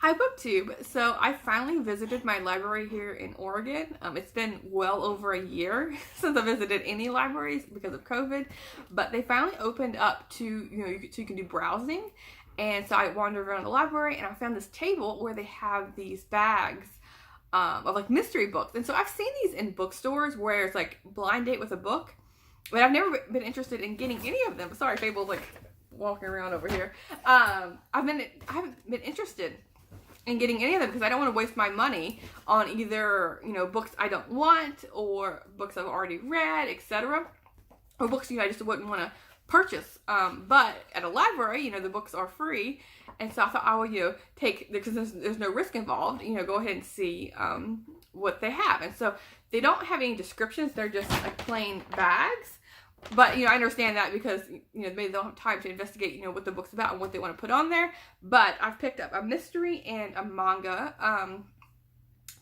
Hi BookTube. So I finally visited my library here in Oregon. It's been well over a year since I visited any libraries because of COVID, but they finally opened up to, so you can do browsing. And so I wandered around the library and I found this table where they have these bags of like mystery books. And so I've seen these in bookstores where it's like blind date with a book, but I've never been interested in getting any of them. Sorry, Fable's like walking around over here. I haven't been interested in getting any of them because I don't want to waste my money on either, books I don't want or books I've already read, etc. Or books, I just wouldn't want to purchase. But at a library, the books are free. And so I thought I would, take, because there's no risk involved, go ahead and see what they have. And so they don't have any descriptions. They're just like plain bags. But, I understand that because, maybe they don't have time to investigate, what the book's about and what they want to put on there. But I've picked up a mystery and a manga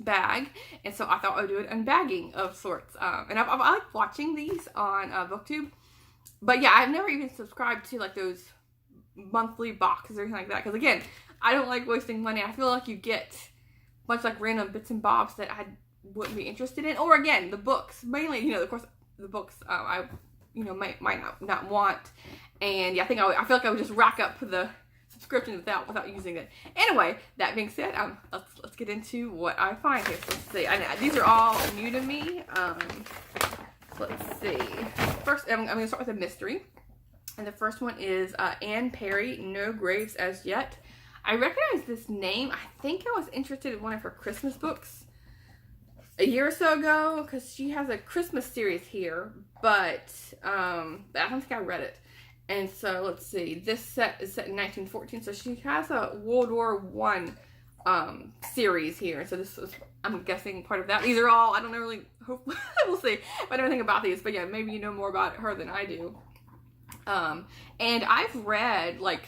bag. And so I thought I would do an unbagging of sorts. And I like watching these on BookTube. But yeah, I've never even subscribed to like those monthly boxes or anything like that. Because again, I don't like wasting money. I feel like you get a bunch of like random bits and bobs that I wouldn't be interested in. Or again, the books. Mainly, of course, the books I might not want. And yeah, I feel like I would just rack up the subscription without using it. Anyway, that being said, let's get into what I find here. So let's see. These are all new to me. Let's see. First, I'm going to start with a mystery. And the first one is Anne Perry, No Graves as Yet. I recognize this name. I think I was interested in one of her Christmas books a year or so ago, because she has a Christmas series here, but I don't think I read it. And so let's see, this set is set in 1914, so she has a World War I series here. So this is, I'm guessing, part of that. These are all, I don't know really, we'll see if I know anything about these, but yeah, maybe you know more about her than I do. And I've read like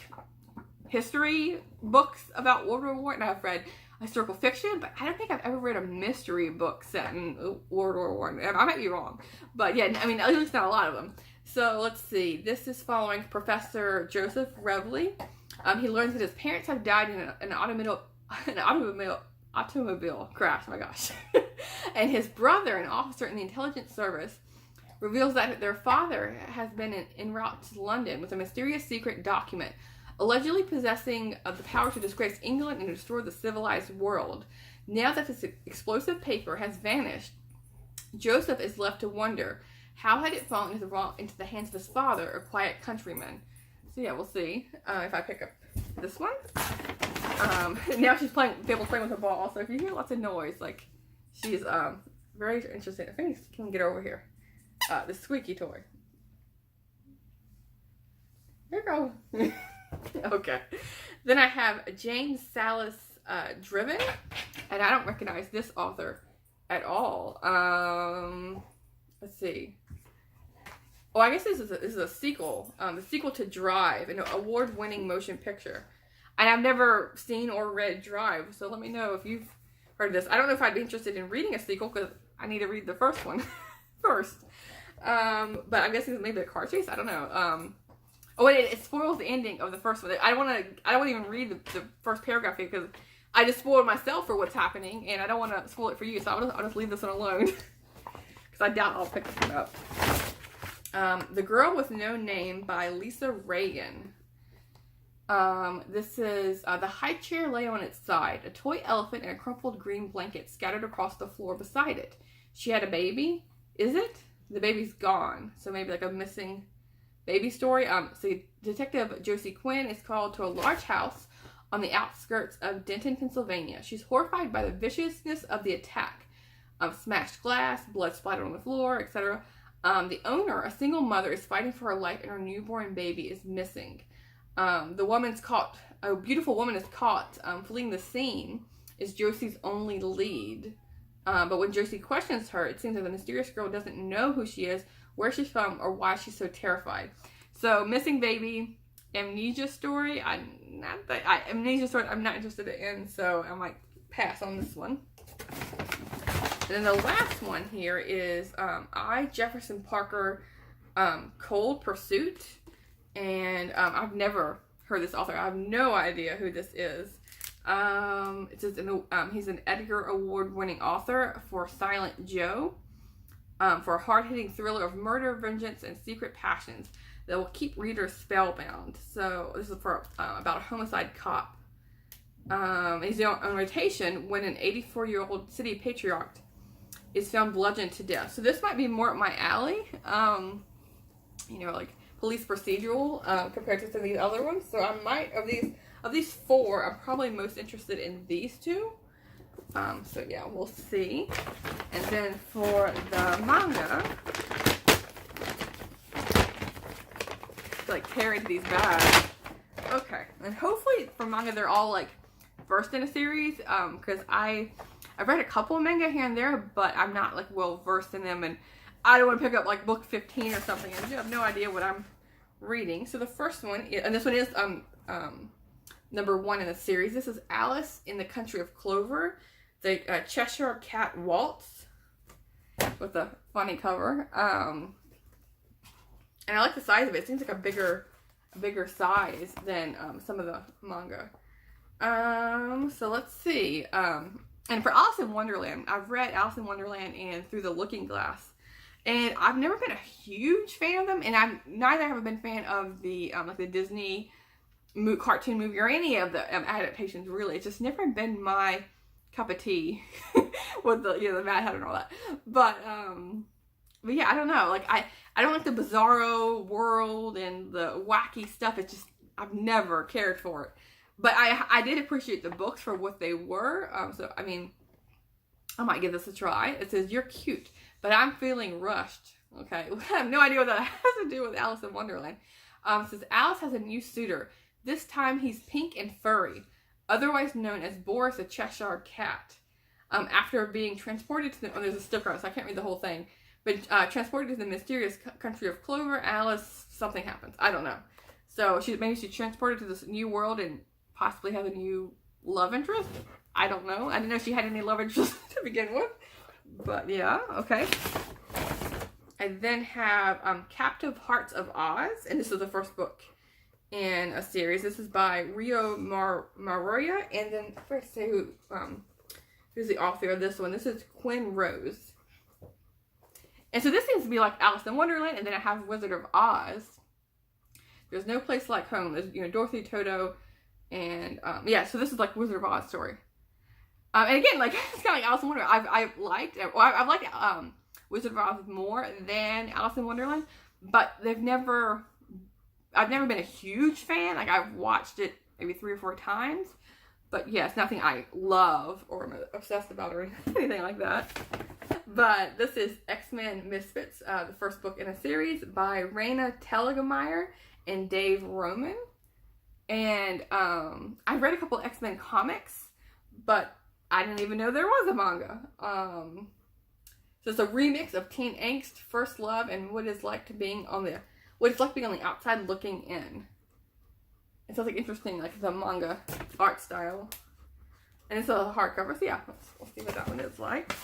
history books about World War I, and I've read historical fiction, but I don't think I've ever read a mystery book set in World War I. I might be wrong, but yeah, at least not a lot of them. So let's see. This is following Professor Joseph Reveley. He learns that his parents have died in an automobile crash. Oh my gosh! And his brother, an officer in the intelligence service, reveals that their father has been en route to London with a mysterious secret document, allegedly possessing the power to disgrace England and destroy the civilized world. Now that this explosive paper has vanished, Joseph is left to wonder, how had it fallen into the hands of his father, a quiet countryman? So yeah, we'll see if I pick up this one. Now she's playing with her ball, so if you hear lots of noise, like, she's very interested. I think I can get her over here. The squeaky toy. There you go. Okay. Then I have Jane Salas Driven, and I don't recognize this author at all. Let's see. Oh, I guess this is a sequel. The sequel to Drive, an award-winning motion picture. And I've never seen or read Drive, so let me know if you've heard of this. I don't know if I'd be interested in reading a sequel because I need to read the first one first. But I'm guessing it's maybe a car chase. I don't know. Oh, wait, it spoils the ending of the first one. I don't want to even read the first paragraph here because I just spoiled myself for what's happening, and I don't want to spoil it for you, so I'll just leave this one alone because I doubt I'll pick this one up. The Girl with No Name by Lisa Reagan. This is the high chair lay on its side, a toy elephant and a crumpled green blanket scattered across the floor beside it. She had a baby. Is it? The baby's gone. So maybe like a missing baby story. So Detective Josie Quinn is called to a large house on the outskirts of Denton, Pennsylvania. She's horrified by the viciousness of the attack. Smashed glass, blood splattered on the floor, etc. The owner, a single mother, is fighting for her life and her newborn baby is missing. A beautiful woman is caught fleeing the scene is Josie's only lead. But when Josie questions her, it seems that the mysterious girl doesn't know who she is, where she's from, or why she's so terrified. So, missing baby, amnesia story. Amnesia story I'm not interested in, so I might pass on this one. And then the last one here is I. Jefferson Parker, Cold Pursuit. And I've never heard this author. I have no idea who this is. It says he's an Edgar Award-winning author for Silent Joe, for a hard-hitting thriller of murder, vengeance, and secret passions that will keep readers spellbound. So this is for about a homicide cop. He's on rotation when an 84-year-old city patriarch is found bludgeoned to death. So this might be more up my alley. Like police procedural compared to some of these other ones. So I might of these four, I'm probably most interested in these two. So yeah, we'll see. And then for the manga, like carried these bags. Okay, and hopefully for manga they're all like versed in a series. Because I've read a couple of manga here and there, but I'm not like well versed in them, and I don't want to pick up like book 15 or something and you have no idea what I'm reading. So the first one, and this one is number 1 in the series. This is Alice in the Country of Clover, the Cheshire Cat Waltz, with a funny cover. And I like the size of it. It seems like a bigger size than some of the manga. So let's see. And for Alice in Wonderland, I've read Alice in Wonderland and Through the Looking Glass. And I've never been a huge fan of them, and neither have I been a fan of the like the Disney cartoon movie or any of the adaptations. Really, it's just never been my cup of tea with the Mad Hatter and all that. But yeah, I don't know. Like I don't like the bizarro world and the wacky stuff. It's just I've never cared for it. But I did appreciate the books for what they were. So I mean, I might give this a try. It says, "You're cute, but I'm feeling rushed." Okay, I have no idea what that has to do with Alice in Wonderland. It says, Alice has a new suitor. This time he's pink and furry, otherwise known as Boris the Cheshire Cat. After being transported to there's a sticker on it, so I can't read the whole thing, but transported to the mysterious country of Clover, Alice, something happens. I don't know. So maybe she's transported to this new world and possibly has a new love interest. I don't know. I didn't know she had any love interest to begin with. But yeah, okay. I then have Captive Hearts of Oz, and this is the first book in a series. This is by Rio Maroya, and then first say who's the author of this one. This is Quinn Rose. And so this seems to be like Alice in Wonderland, and then I have Wizard of Oz. There's no place like home. There's Dorothy, Toto, and yeah. So this is like Wizard of Oz story. And again, like it's kind of like Alice in Wonderland. I've liked Wizard of Oz more than Alice in Wonderland, but I've never been a huge fan. Like I've watched it maybe 3 or 4 times, but yeah, it's nothing I love or am obsessed about or anything like that. But this is X-Men Misfits, the first book in a series by Raina Telgemeier and Dave Roman. And I've read a couple of X-Men comics, but I didn't even know there was a manga. So it's a remix of teen angst, first love, and what it's like being on the outside looking in. It sounds like interesting, like the manga art style. And it's a hardcover, so yeah, we'll see what that one is like.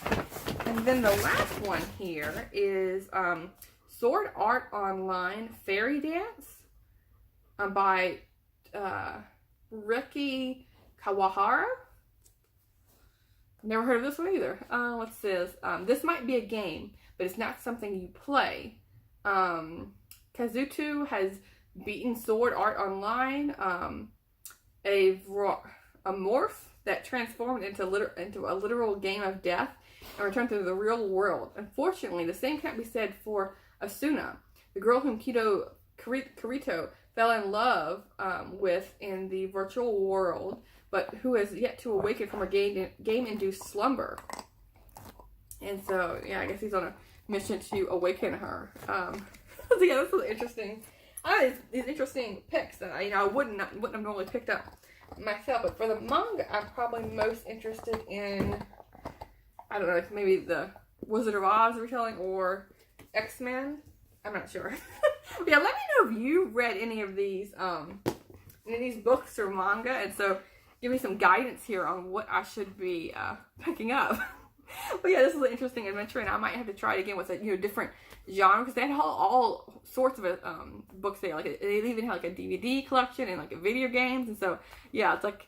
And then the last one here is Sword Art Online Fairy Dance by Riki Kawahara. Never heard of this one either. Let's see. This might be a game, but it's not something you play. Kazuto has beaten Sword Art Online, a morph that transformed into a literal game of death and returned to the real world. Unfortunately, the same can't be said for Asuna, the girl whom Kirito fell in love with in the virtual world, but who has yet to awaken from a game-induced slumber. And so, yeah, I guess he's on a mission to awaken her. So yeah, this is interesting. These interesting picks that I wouldn't have normally picked up myself. But for the manga, I'm probably most interested in, I don't know, like maybe the Wizard of Oz retelling or X-Men. I'm not sure. Yeah, let me know if you read any of these books or manga, and so give me some guidance here on what I should be picking up. But yeah, this is an interesting adventure, and I might have to try it again with a different genre, because they had all sorts of books there. Like they even had like a DVD collection and like video games, and so yeah, it's like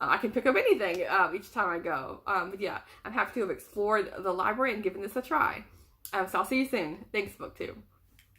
I can pick up anything each time I go. But yeah, I'm happy to have explored the library and given this a try. So I'll see you soon. Thanks, BookTube.